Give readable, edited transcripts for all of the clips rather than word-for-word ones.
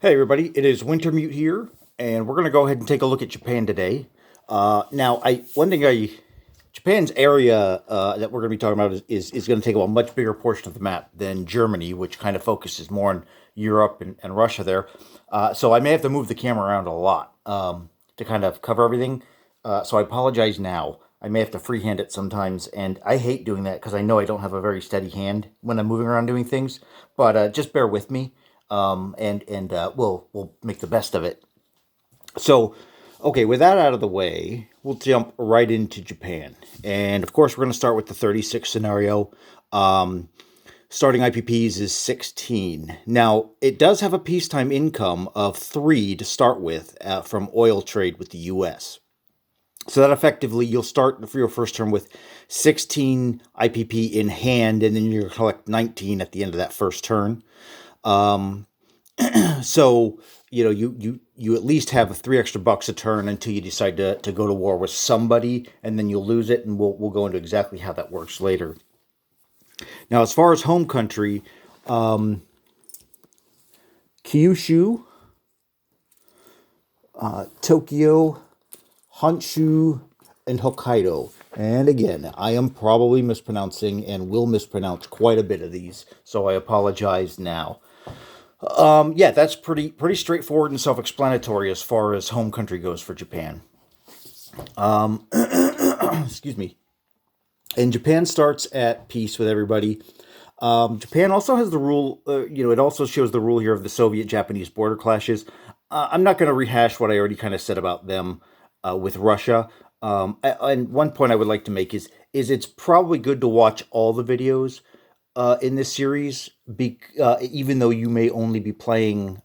Hey everybody, it is Wintermute here, and we're going to go ahead and take a look at Japan today. Japan's area that we're going to be talking about is going to take up a much bigger portion of the map than Germany, which kind of focuses more on Europe and Russia there. So I may have to move the camera around a lot to kind of cover everything. So I apologize now. I may have to freehand it sometimes, and I hate doing that because I know I don't have a very steady hand when I'm moving around doing things. But just bear with me, and we'll make the best of it. So, okay, with that out of the way, we'll jump right into Japan, and of course, we're going to start with the 36 scenario. Um, Starting IPPs is 16. Now, it does have a peacetime income of 3 to start with from oil trade with the U.S. So that effectively, you'll start for your first term with 16 IPP in hand, and then you'll collect 19 at the end of that first turn. Um, so you at least have 3 extra bucks a turn until you decide to go to war with somebody, and then you'll lose it, and we'll go into exactly how that works later. Now, as far as home country, um, Kyushu, Tokyo, Honshu, and Hokkaido. And again, I am probably mispronouncing and will mispronounce quite a bit of these, so I apologize now. Yeah, that's pretty straightforward and self-explanatory as far as home country goes for Japan. Excuse me. And Japan starts at peace with everybody. Japan also has the rule, it also shows the rule here of the Soviet-Japanese border clashes. I'm not going to rehash what I already kind of said about them with Russia. And one point I would like to make is it's probably good to watch all the videos in this series, even though you may only be playing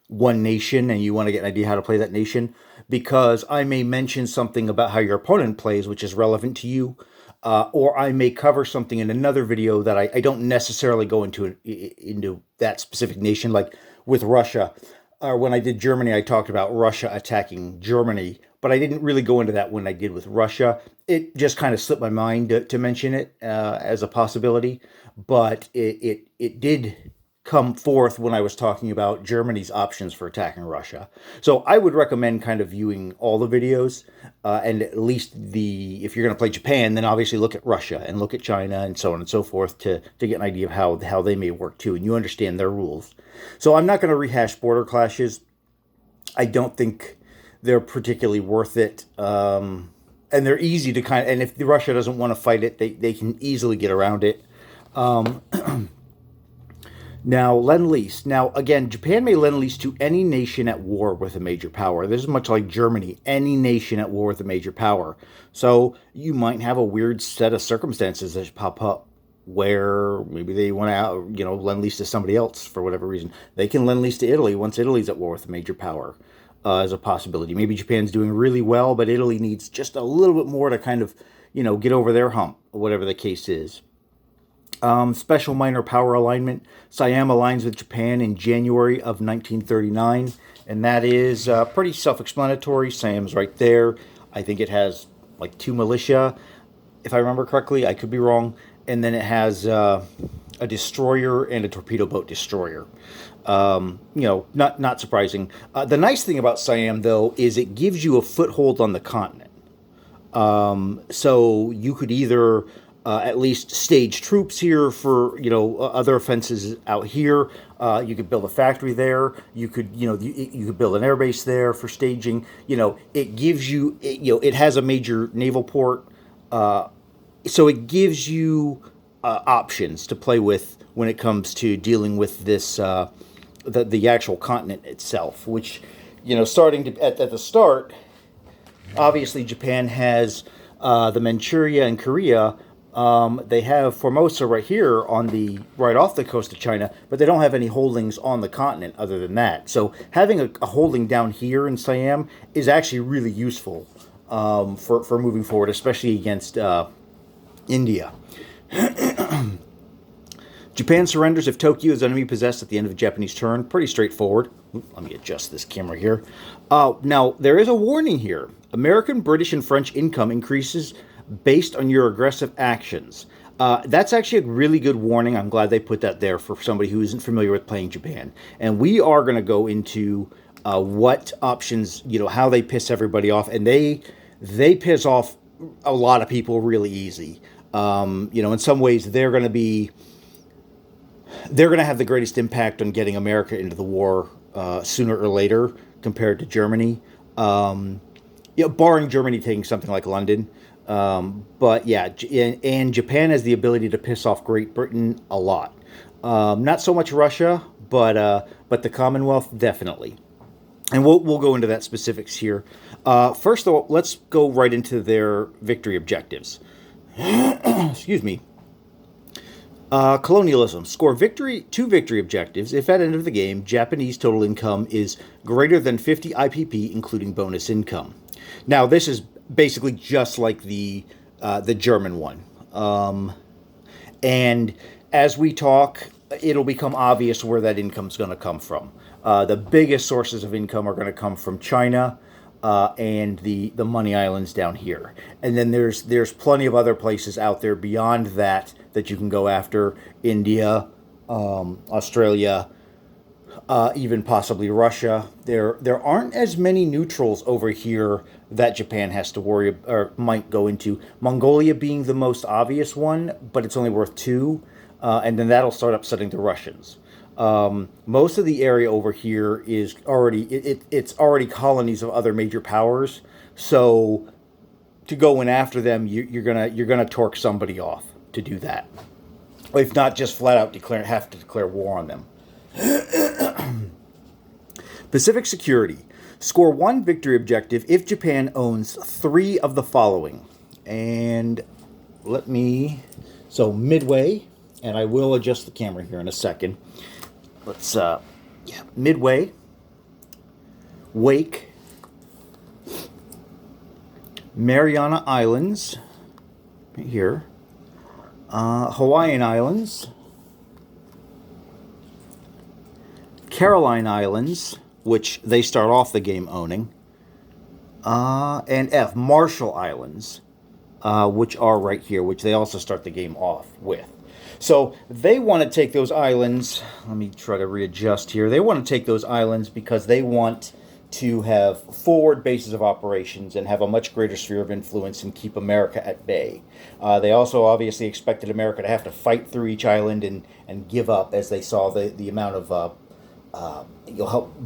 one nation and you want to get an idea how to play that nation, because I may mention something about how your opponent plays, which is relevant to you, or I may cover something in another video that I don't necessarily go into that specific nation, like with Russia. Or when I did Germany, I talked about Russia attacking Germany, but I didn't really go into that when I did with Russia. It just kind of slipped my mind to mention it as a possibility, but it did come forth when I was talking about Germany's options for attacking Russia. So I would recommend kind of viewing all the videos, and at least if you're going to play Japan, then obviously look at Russia and look at China and so on and so forth to get an idea of how they may work too, and you understand their rules. So I'm not going to rehash border clashes. I don't think they're particularly worth it. And they're easy to and if Russia doesn't want to fight it, they can easily get around it. Um, Now, Lend-Lease. Now, again, Japan may Lend-Lease to any nation at war with a major power. This is much like Germany, any nation at war with a major power. So you might have a weird set of circumstances that pop up where maybe they want to, Lend-Lease to somebody else for whatever reason. They can Lend-Lease to Italy once Italy's at war with a major power as a possibility. Maybe Japan's doing really well, but Italy needs just a little bit more to kind of, get over their hump, whatever the case is. Special minor power alignment. Siam aligns with Japan in January of 1939, and that is pretty self-explanatory. Siam's right there. I think it has like 2 militia, if I remember correctly. I could be wrong. And then it has a destroyer and a torpedo boat destroyer. Not surprising. The nice thing about Siam, though, is it gives you a foothold on the continent. So you could either at least stage troops here for other offenses out here. You could build a factory there. You could you could build an airbase there for staging. It gives you it has a major naval port, so it gives you options to play with when it comes to dealing with this the actual continent itself. Which starting at the start, obviously Japan has the Manchuria and Korea. They have Formosa right here right off the coast of China, but they don't have any holdings on the continent other than that. So having a holding down here in Siam is actually really useful for moving forward, especially against India. Japan surrenders if Tokyo is enemy possessed at the end of a Japanese turn. Pretty straightforward. Let me adjust this camera here. Now, there is a warning here. American, British, and French income increases based on your aggressive actions. That's actually a really good warning. I'm glad they put that there for somebody who isn't familiar with playing Japan. And we are going to go into what options, how they piss everybody off, and they piss off a lot of people really easy. In some ways, they're going to have the greatest impact on getting America into the war sooner or later compared to Germany. Barring Germany taking something like London. But yeah, and Japan has the ability to piss off Great Britain a lot. Not so much Russia, but the Commonwealth definitely. And we'll go into that specifics here. First of all, let's go right into their victory objectives. Excuse me. Colonialism. Score two victory objectives if at end of the game, Japanese total income is greater than 50 IPP, including bonus income. Now, this is basically just like the German one. And as we talk, it'll become obvious where that income's going to come from. The biggest sources of income are going to come from China and the money islands down here. And then there's plenty of other places out there beyond that you can go after. India, Australia, even possibly Russia. There aren't as many neutrals over here that Japan has to worry or might go into. Mongolia being the most obvious one, but it's only worth 2, and then that'll start upsetting the Russians. Most of the area over here is already it's already colonies of other major powers. So to go in after them, you're gonna torque somebody off to do that, if not just flat out have to declare war on them. Pacific security. Score 1 victory objective if Japan owns 3 of the following. And Midway, and I will adjust the camera here in a second. Midway, Wake, Mariana Islands, right here, Hawaiian Islands, Caroline Islands, which they start off the game owning, and F, Marshall Islands, which are right here, which they also start the game off with. So they want to take those islands. Let me try to readjust here. They want to take those islands because they want to have forward bases of operations and have a much greater sphere of influence and keep America at bay. They also obviously expected America to have to fight through each island and give up, as they saw the amount of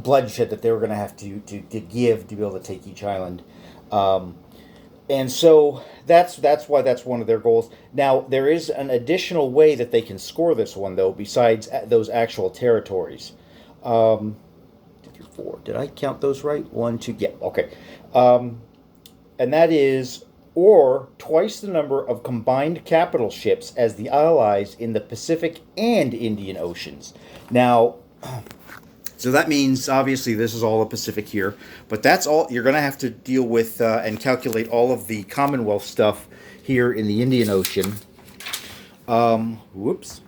bloodshed that they were going to have to give to be able to take each island. And so that's why that's one of their goals. Now, there is an additional way that they can score this one, though, besides those actual territories. 4. Did I count those right? 1, 2, yeah, okay. And that is, or twice the number of combined capital ships as the Allies in the Pacific and Indian Oceans. Now, so that means, obviously, this is all the Pacific here, but that's all. You're going to have to deal with and calculate all of the Commonwealth stuff here in the Indian Ocean. Whoops.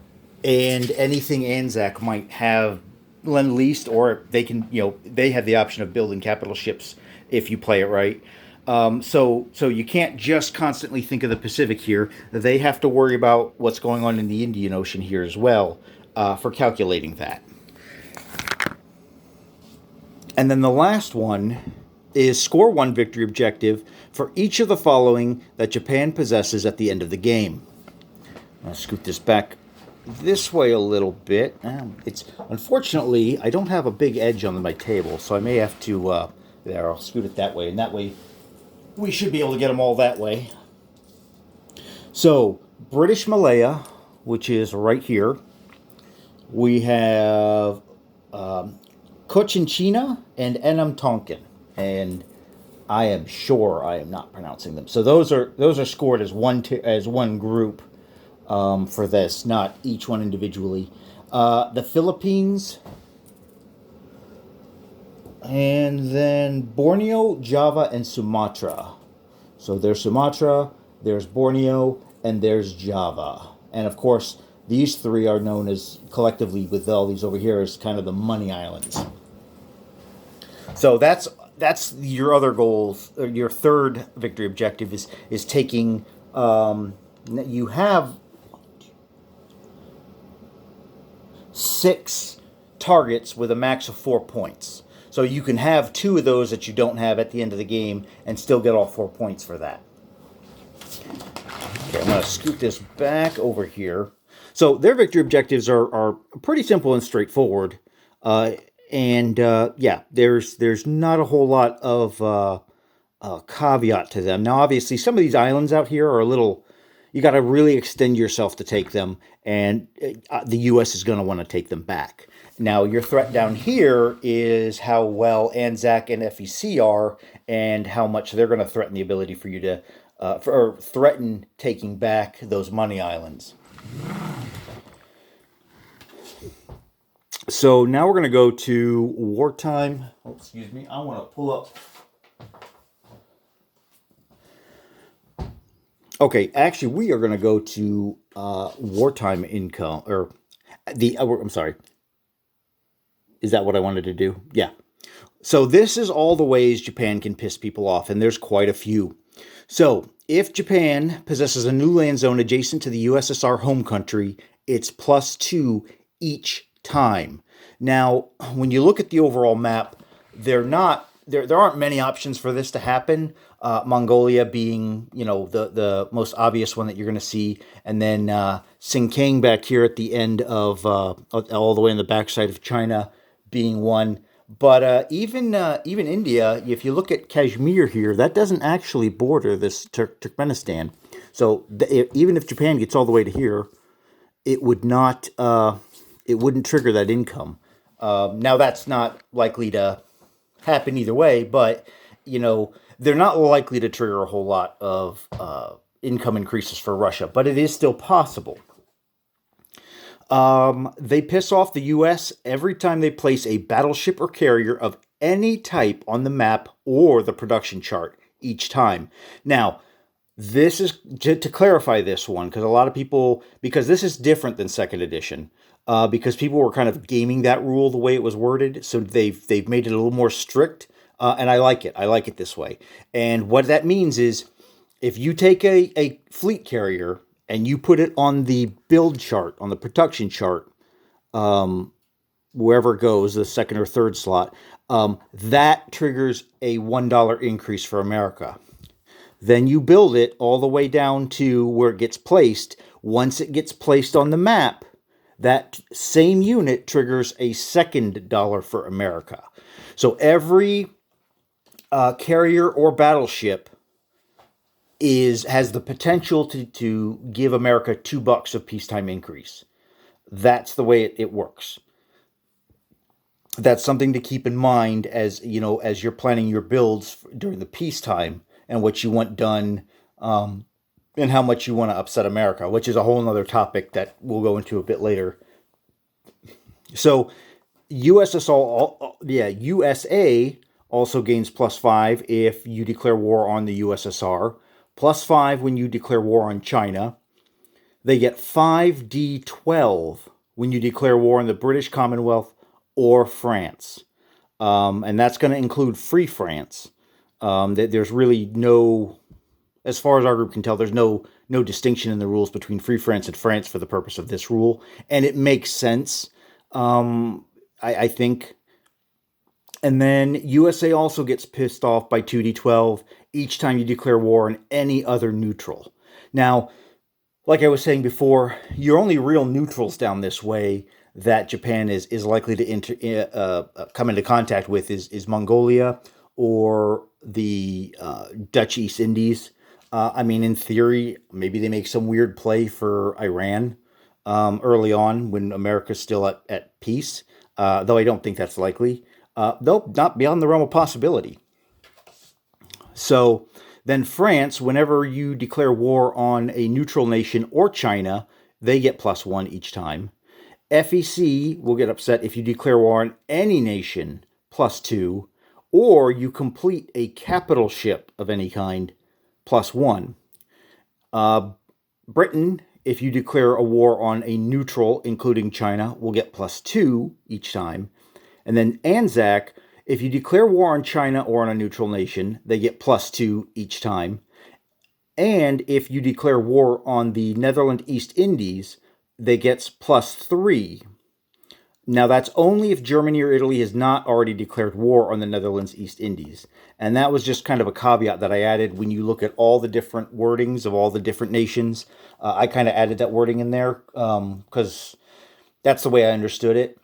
And anything Anzac might have lend-leased, or they can, they have the option of building capital ships if you play it right. So you can't just constantly think of the Pacific here. They have to worry about what's going on in the Indian Ocean here as well for calculating that. And then the last one is score 1 victory objective for each of the following that Japan possesses at the end of the game. I'll scoot this back this way a little bit. It's unfortunately, I don't have a big edge on my table, so I may have to, there, I'll scoot it that way, and that way we should be able to get them all that way. So, British Malaya, which is right here. We have Cochinchina and Enam Tonkin, and I am sure I am not pronouncing them. So those are scored as one group for this, not each one individually. The Philippines, and then Borneo, Java, and Sumatra. So there's Sumatra, there's Borneo, and there's Java, and of course these 3 are known as collectively with all these over here as kind of the money islands. So that's your other goals. Your third victory objective is taking. You have 6 targets with a max of 4 points. So you can have 2 of those that you don't have at the end of the game and still get all 4 points for that. Okay, I'm going to scoot this back over here. So their victory objectives are pretty simple and straightforward. Yeah, there's not a whole lot of caveat to them. Now, obviously, some of these islands out here are a little. You got to really extend yourself to take them, and the U.S. is going to want to take them back. Now, your threat down here is how well ANZAC and FEC are, and how much they're going to threaten the ability for you to, or threaten taking back those money islands. So now we're going to go to wartime. Oh, excuse me. I want to pull up. Okay, actually, we are going to go to wartime income, or I'm sorry. Is that what I wanted to do? Yeah. So this is all the ways Japan can piss people off, and there's quite a few. So if Japan possesses a new land zone adjacent to the USSR home country, it's +2 each time. Now, when you look at the overall map, there aren't many options for this to happen. Mongolia being, the most obvious one that you're going to see, and then Xinjiang back here at the end of all the way in the backside of China being one. But even India, if you look at Kashmir here, that doesn't actually border this Turkmenistan. So even if Japan gets all the way to here, it would not. It wouldn't trigger that income. Now that's not likely to happen either way, but they're not likely to trigger a whole lot of income increases for Russia, but it is still possible. They piss off the U.S. every time they place a battleship or carrier of any type on the map or the production chart each time. Now, this is to clarify this one, because a lot of people, because this is different than second edition, because people were kind of gaming that rule the way it was worded, so they've made it a little more strict, and I like it. I like it this way. And what that means is, if you take a fleet carrier and you put it on the build chart, on the production chart, wherever it goes, the second or third slot, that triggers a $1 increase for America. Then you build it all the way down to where it gets placed. Once it gets placed on the map, that same unit triggers a second dollar for America. So every carrier or battleship has the potential to give America $2 of peacetime increase. That's the way it works. That's something to keep in mind as you're planning your builds during the peacetime and what you want done, and how much you want to upset America, which is a whole other topic that we'll go into a bit later. So USA also gains +5 if you declare war on the USSR, +5 when you declare war on China. They get 5d12 when you declare war on the British Commonwealth or France. And that's going to include Free France. There's really no, as far as our group can tell, there's no distinction in the rules between Free France and France for the purpose of this rule. And it makes sense, I think. And then USA also gets pissed off by 2d12 each time you declare war on any other neutral. Now, like I was saying before, your only real neutrals down this way that Japan is likely to come into contact with is Mongolia or the Dutch East Indies. In theory, maybe they make some weird play for Iran early on when America's still at peace, though I don't think that's likely. Though not beyond the realm of possibility. So then France, whenever you declare war on a neutral nation or China, they get +1 each time. FEC will get upset if you declare war on any nation, +2, or you complete a capital ship of any kind, +1. Britain, if you declare a war on a neutral, including China, will get +2 each time. And then ANZAC, if you declare war on China or on a neutral nation, they get +2 each time. And if you declare war on the Netherlands East Indies, they get +3. Now, that's only if Germany or Italy has not already declared war on the Netherlands East Indies. And that was just kind of a caveat that I added when you look at all the different wordings of all the different nations. I kind of added that wording in there because that's the way I understood it.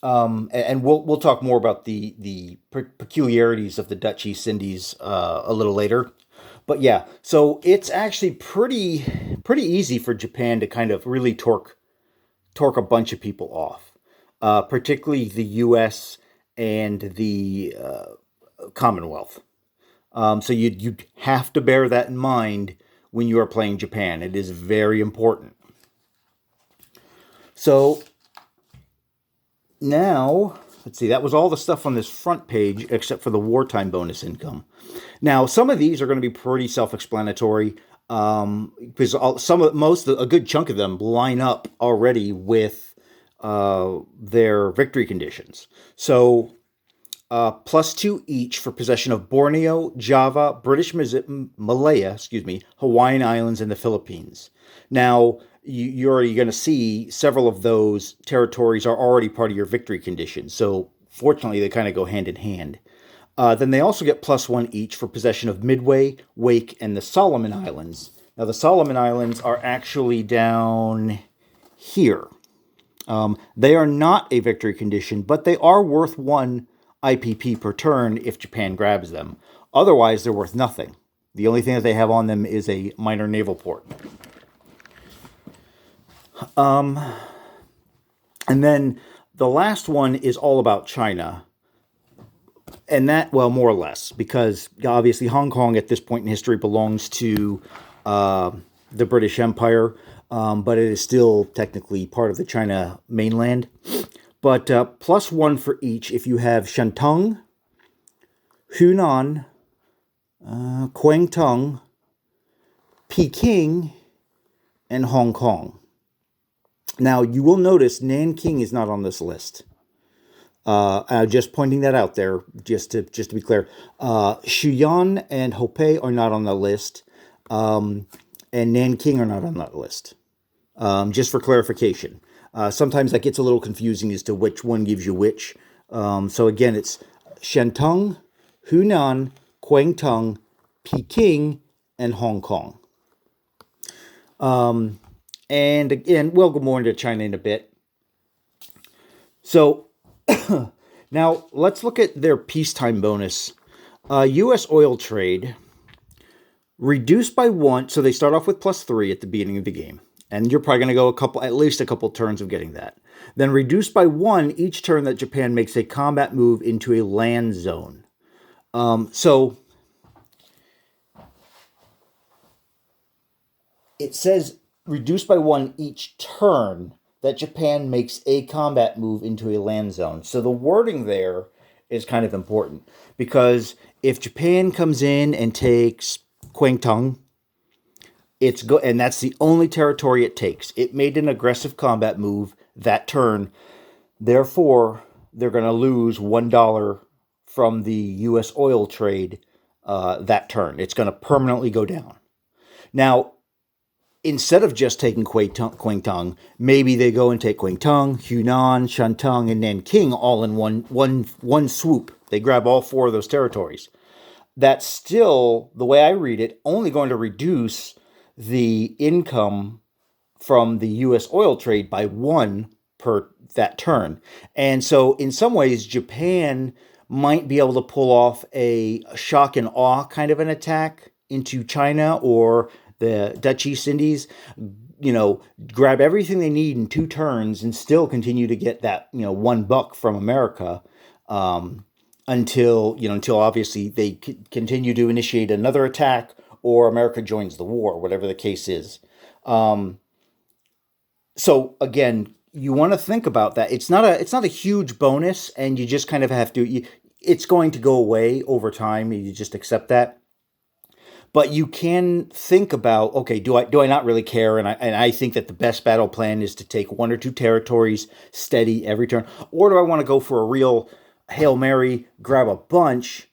And we'll talk more about the peculiarities of the Dutch East Indies a little later. But yeah, so it's actually pretty easy for Japan to kind of really torque a bunch of people off, particularly the U.S. and the Commonwealth. So you have to bear that in mind when you are playing Japan. It is very important. So now, let's see, that was all the stuff on this front page except for the wartime bonus income. Now, some of these are going to be pretty self-explanatory because a good chunk of them line up already with their victory conditions. So, +2 each for possession of Borneo, Java, British Malaya, Hawaiian Islands, and the Philippines. Now, you're already going to see several of those territories are already part of your victory condition. So, fortunately, they kind of go hand in hand. Then they also get +1 each for possession of Midway, Wake, and the Solomon Islands. Now, the Solomon Islands are actually down here. They are not a victory condition, but they are worth 1 IPP per turn if Japan grabs them. Otherwise, they're worth nothing. The only thing that they have on them is a minor naval port. And then the last one is all about China. And that, well, more or less, because obviously Hong Kong at this point in history belongs to the British Empire, but it is still technically part of the China mainland. But +1 for each if you have Shantung, Hunan, Kwangtung, Peking, and Hong Kong. Now, you will notice Nanking is not on this list. Just pointing that out there, just to be clear. Shuyuan and Hopei are not on the list, and Nanking are not on that list. Just for clarification. Sometimes that gets a little confusing as to which one gives you which. So again, it's Shantung, Hunan, Kwangtung, Peking, and Hong Kong. And again, we'll go more into China in a bit. So now let's look at their peacetime bonus. U.S. oil trade reduced by 1. So they start off with +3 at the beginning of the game. And you're probably going to go at least a couple turns of getting that. Then reduced by 1 each turn that Japan makes a combat move into a land zone. So it says reduced by 1 each turn that Japan makes a combat move into a land zone. So the wording there is kind of important because if Japan comes in and takes Kwangtung, and that's the only territory it takes. It made an aggressive combat move that turn. Therefore, they're going to lose $1 from the U.S. oil trade that turn. It's going to permanently go down. Now, instead of just taking Kwangtung, maybe they go and take Kwangtung, Hunan, Shantung, and Nanking all in one swoop. They grab all 4 of those territories. That's still, the way I read it, only going to reduce the income from the U.S. oil trade by 1 per that turn. And so in some ways, Japan might be able to pull off a shock and awe kind of an attack into China or the Dutch East Indies, grab everything they need in 2 turns and still continue to get that, $1 from America until obviously they continue to initiate another attack or America joins the war, whatever the case is. So again, you want to think about that. It's not a huge bonus, and you just kind of have to. It's going to go away over time. You just accept that. But you can think about, okay, do I not really care? And I think that the best battle plan is to take 1 or 2 territories steady every turn, or do I want to go for a real Hail Mary, grab a bunch?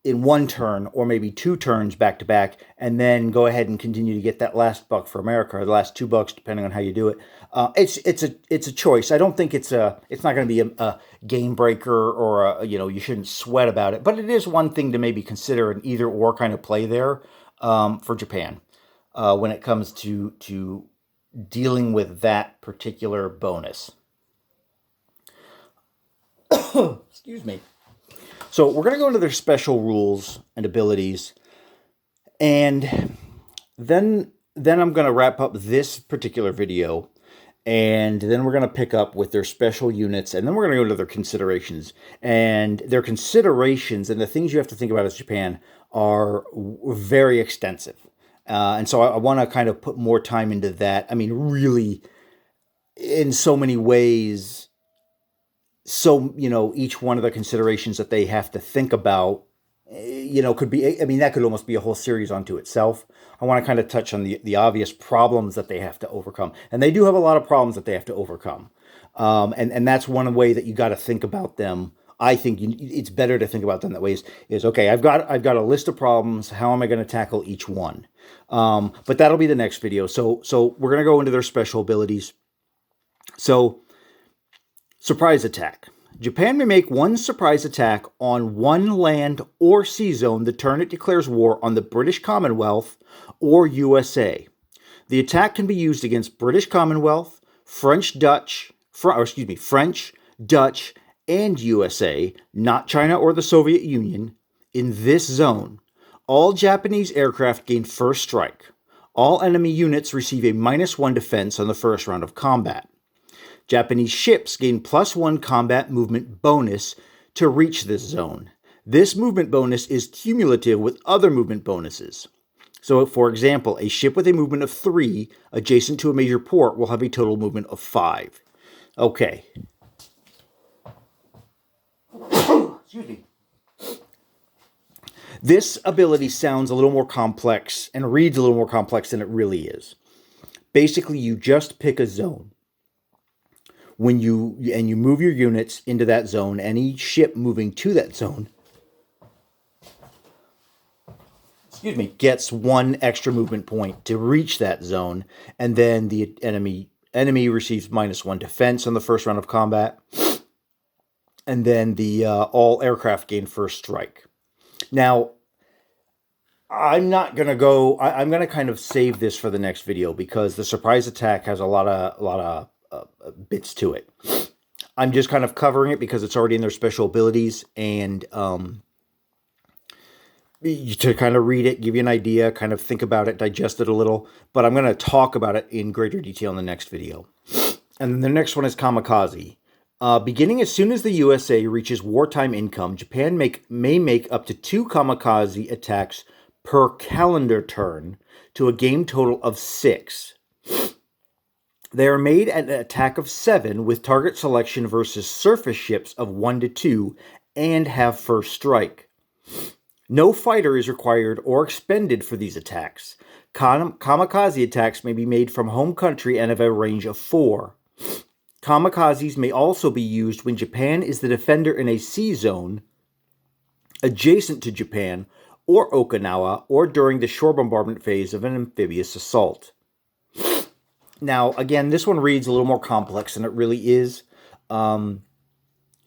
in one turn or maybe two turns back to back, and then go ahead and continue to get that last buck for America, or the last $2, depending on how you do it. It's a choice. I don't think it's not going to be a game breaker, or you shouldn't sweat about it. But it is one thing to maybe consider an either or kind of play there for Japan when it comes to dealing with that particular bonus. Excuse me. So we're going to go into their special rules and abilities, and then I'm going to wrap up this particular video, and then we're going to pick up with their special units, and then we're going to go into their considerations. And their considerations and the things you have to think about as Japan are very extensive. And so I want to kind of put more time into that. I mean, really, in so many ways. So, each one of the considerations that they have to think about, could be, that could almost be a whole series unto itself. I want to kind of touch on the obvious problems that they have to overcome. And they do have a lot of problems that they have to overcome. And that's one way that you got to think about them. I think it's better to think about them that way is okay, I've got a list of problems. How am I going to tackle each one? But that'll be the next video. So we're going to go into their special abilities. So, surprise attack. Japan may make one surprise attack on one land or sea zone the turn it declares war on the British Commonwealth or USA. The attack can be used against British Commonwealth, French, Dutch, and USA, not China or the Soviet Union, in this zone. All Japanese aircraft gain first strike. All enemy units receive a -1 defense on the first round of combat. Japanese ships gain +1 combat movement bonus to reach this zone. This movement bonus is cumulative with other movement bonuses. So, for example, a ship with a movement of 3 adjacent to a major port will have a total movement of 5. Okay. Excuse me. This ability sounds a little more complex and reads a little more complex than it really is. Basically, you just pick a zone. When you move your units into that zone, any ship moving to that zone, gets 1 extra movement point to reach that zone, and then the enemy receives -1 defense on the first round of combat, and then the all aircraft gain first strike. Now, I'm not gonna go. I'm gonna kind of save this for the next video because the surprise attack has a lot of bits to it. I'm just kind of covering it because it's already in their special abilities, and to kind of read it, give you an idea, kind of think about it, digest it a little. But I'm going to talk about it in greater detail in the next video. And then the next one is kamikaze. Beginning as soon as the USA reaches wartime income, Japan may make up to 2 kamikaze attacks per calendar turn to a game total of 6. They are made at an attack of 7 with target selection versus surface ships of 1 to 2 and have first strike. No fighter is required or expended for these attacks. Kamikaze attacks may be made from home country and have a range of 4. Kamikazes may also be used when Japan is the defender in a sea zone adjacent to Japan or Okinawa, or during the shore bombardment phase of an amphibious assault. Now, again, this one reads a little more complex than it really is.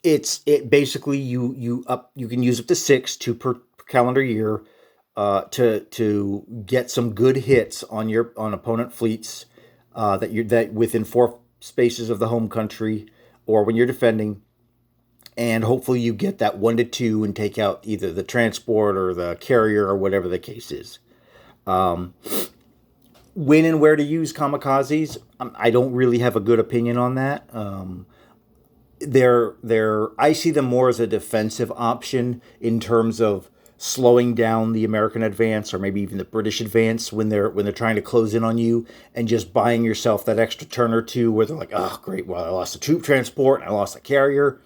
It basically you can use up to 6 per calendar year to get some good hits on opponent fleets that within 4 spaces of the home country or when you're defending, and hopefully you get that 1 to 2 and take out either the transport or the carrier or whatever the case is. When and where to use kamikazes, I don't really have a good opinion on that. I see them more as a defensive option in terms of slowing down the American advance or maybe even the British advance when they're trying to close in on you, and just buying yourself that extra turn or two where they're like, oh great, well I lost the troop transport and I lost the carrier.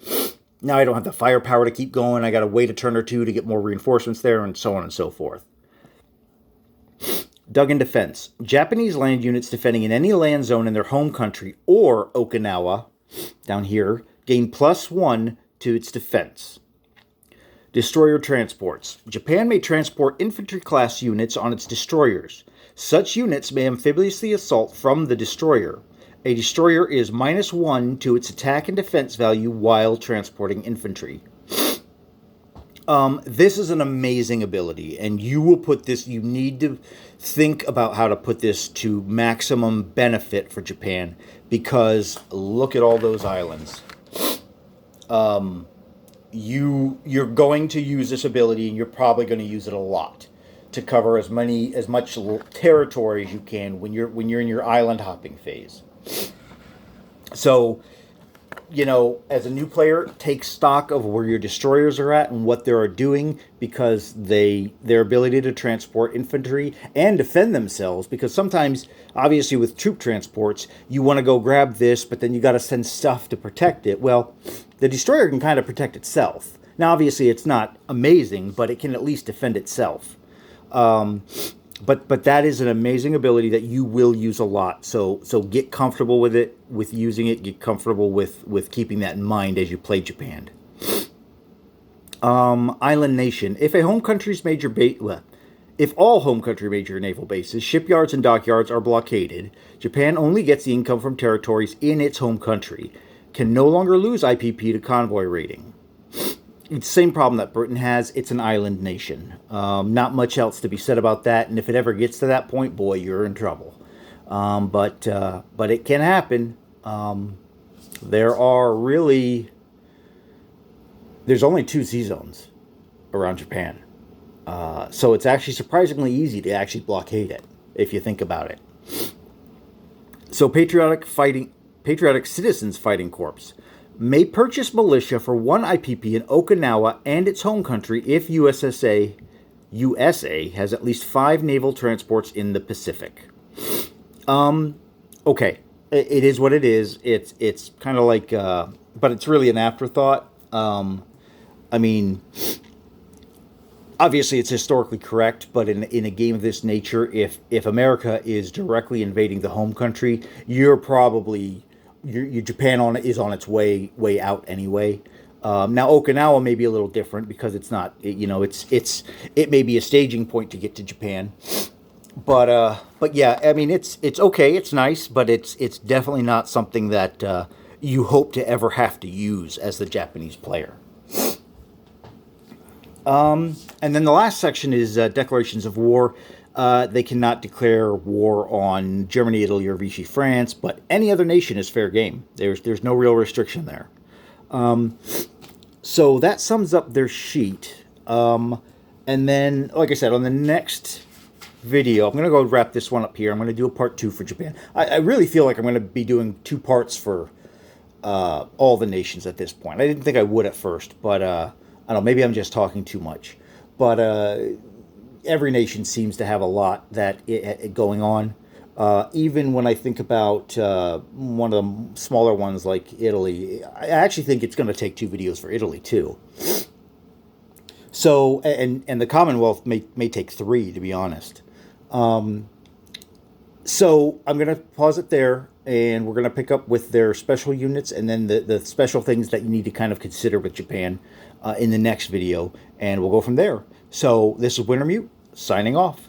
Now I don't have the firepower to keep going. I got to wait a turn or two to get more reinforcements there, and so on and so forth. Dug in defense. Japanese land units defending in any land zone in their home country or Okinawa, down here, gain +1 to its defense. Destroyer transports. Japan may transport infantry class units on its destroyers. Such units may amphibiously assault from the destroyer. A destroyer is -1 to its attack and defense value while transporting infantry. This is an amazing ability, and you will put this, you need to think about how to put this to maximum benefit for Japan, because look at all those islands. You're going to use this ability, and you're probably going to use it a lot to cover as much territory as you can when you're in your island hopping phase. So, as a new player, take stock of where your destroyers are at and what they're doing, because their ability to transport infantry and defend themselves, because sometimes, obviously with troop transports, you want to go grab this, but then you got to send stuff to protect it. Well, the destroyer can kind of protect itself. Now, obviously, it's not amazing, but it can at least defend itself. But that is an amazing ability that you will use a lot. So get comfortable with it, with using it. Get comfortable with keeping that in mind as you play Japan. Island nation. If a home country's major if all home country major naval bases, shipyards, and dockyards are blockaded, Japan only gets the income from territories in its home country. Can no longer lose IPP to convoy rating. It's the same problem that Britain has. It's an island nation. Not much else to be said about that. And if it ever gets to that point, boy, you're in trouble. But it can happen. There's only 2 sea zones around Japan. So it's actually surprisingly easy to actually blockade it, if you think about it. So Patriotic Citizens Fighting Corps may purchase militia for 1 IPP in Okinawa and its home country if USA has at least 5 naval transports in the Pacific. Okay, it is what it is. It's kind of like, but it's really an afterthought. I mean, obviously it's historically correct, but in a game of this nature, if America is directly invading the home country, you're probably your Japan is on its way out anyway. Now Okinawa may be a little different because it's not, it may be a staging point to get to Japan. But yeah, I mean it's okay, it's nice, but it's definitely not something that you hope to ever have to use as the Japanese player. And then the last section is declarations of war. They cannot declare war on Germany, Italy, or Vichy France, but any other nation is fair game. There's no real restriction there. So that sums up their sheet. And then, like I said, on the next video, I'm going to go wrap this one up here. I'm going to do a part 2 for Japan. I really feel like I'm going to be doing 2 parts for all the nations at this point. I didn't think I would at first, but I don't know, maybe I'm just talking too much. But every nation seems to have a lot going on. Even when I think about one of the smaller ones like Italy, I actually think it's going to take 2 videos for Italy too. So, and the Commonwealth may take 3, to be honest. So I'm going to pause it there, and we're going to pick up with their special units and then the special things that you need to kind of consider with Japan in the next video, and we'll go from there. So this is Wintermute, signing off.